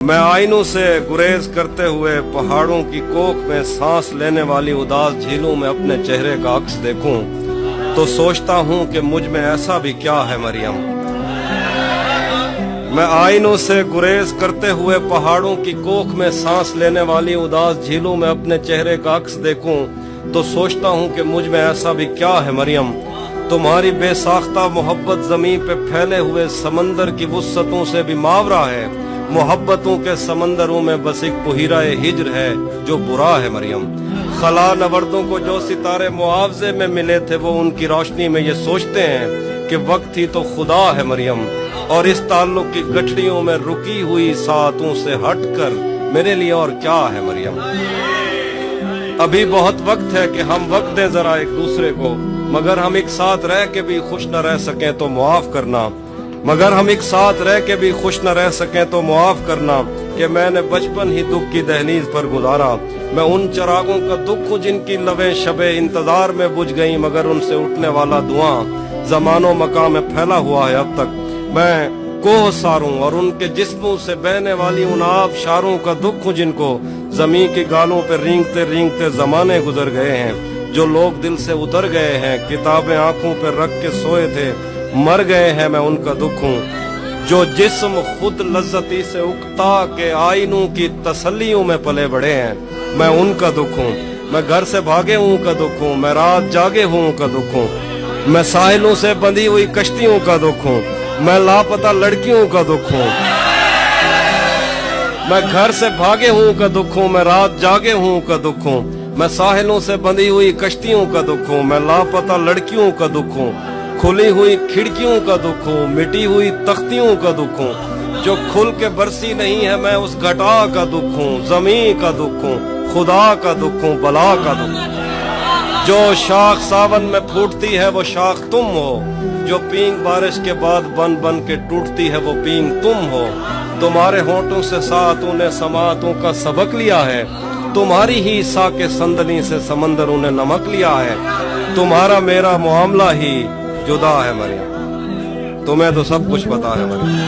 میں آئینوں سے گریز کرتے ہوئے پہاڑوں کی کوکھ میں سانس لینے والی اداس جھیلوں میں اپنے چہرے کا عکس دیکھوں تو سوچتا ہوں کہ مجھ میں ایسا بھی کیا ہے مریم۔ میں آئینوں سے گریز کرتے ہوئے پہاڑوں کی کوکھ میں سانس لینے والی اداس جھیلوں میں اپنے چہرے کا عکس دیکھوں تو سوچتا ہوں کہ مجھ میں ایسا بھی کیا ہے مریم۔ تمہاری بے ساختہ محبت زمین پہ پھیلے ہوئے سمندر کی وسعتوں سے بھی ماورا ہے۔ محبتوں کے سمندروں میں بس ایک بحیرہ ہجر ہے جو برا ہے مریم۔ خلا نوردوں کو جو ستارے معاوضے میں ملے تھے وہ ان کی روشنی میں یہ سوچتے ہیں کہ وقت ہی تو خدا ہے مریم، اور اس تعلق کی گٹھڑیوں میں رکی ہوئی ساعتوں سے ہٹ کر میرے لیے اور کیا ہے مریم۔ ابھی بہت وقت ہے کہ ہم وقت دیں ذرا ایک دوسرے کو، مگر ہم ایک ساتھ رہ کے بھی خوش نہ رہ سکیں تو معاف کرنا۔ مگر ہم ایک ساتھ رہ کے بھی خوش نہ رہ سکیں تو معاف کرنا کہ میں نے بچپن ہی دکھ کی دہلیز پر گزارا۔ میں ان چراغوں کا دکھ ہوں جن کی لویں شب انتظار میں بجھ گئیں، مگر ان سے اٹھنے والا دھواں زمان و مکان میں پھیلا ہوا ہے اب تک۔ میں کوہ ساروں اور ان کے جسموں سے بہنے والی ان آب شاروں کا دکھ ہوں جن کو زمین کی گالوں پہ رینگتے رینگتے زمانے گزر گئے ہیں، جو لوگ دل سے اتر گئے ہیں، کتابیں آنکھوں پہ رکھ کے سوئے تھے مر گئے ہیں، میں ان کا دکھ ہوں۔ جو جسم خود لذتی سے اکتا کے آئینوں کی تسلیوں میں پلے بڑے ہیں، میں ان کا دکھ ہوں۔ میں گھر سے بھاگے ہوں کا دکھ ہوں، میں رات جاگے ہوں کا دکھ ہوں، میں ساحلوں سے بندھی ہوئی کشتیوں کا دکھ ہوں، میں لاپتہ لڑکیوں کا دکھ ہوں۔ میں گھر سے بھاگے ہوں کا دکھ ہوں، میں رات جاگے ہوں کا دکھ ہوں، میں ساحلوں سے بندھی ہوئی کشتیوں کا دکھ ہوں، میں لاپتہ لڑکیوں کا دکھ ہوں، کھلی ہوئی کھڑکیوں کا دکھ ہوں، مٹی ہوئی تختیوں کا دکھ ہوں۔ جو کھل کے برسی نہیں ہے میں اس گھٹا کا دکھ ہوں، زمین کا دکھ ہوں، خدا کا دکھ ہوں، بلا کا دکھ ہوں۔ جو شاخ ساون میں پھوٹتی ہے وہ شاخ تم ہو، جو پینگ بارش کے بعد بن بن کے ٹوٹتی ہے وہ پینگ تم ہو۔ تمہارے ہونٹوں سے ساعتوں نے سماعتوں کا سبق لیا ہے، تمہاری ہی سا کے سندلی سے سمندروں نے نمک لیا ہے۔ تمہارا میرا معاملہ ہی جدا ہے مریم، تمہیں تو سب کچھ پتا ہے مریم۔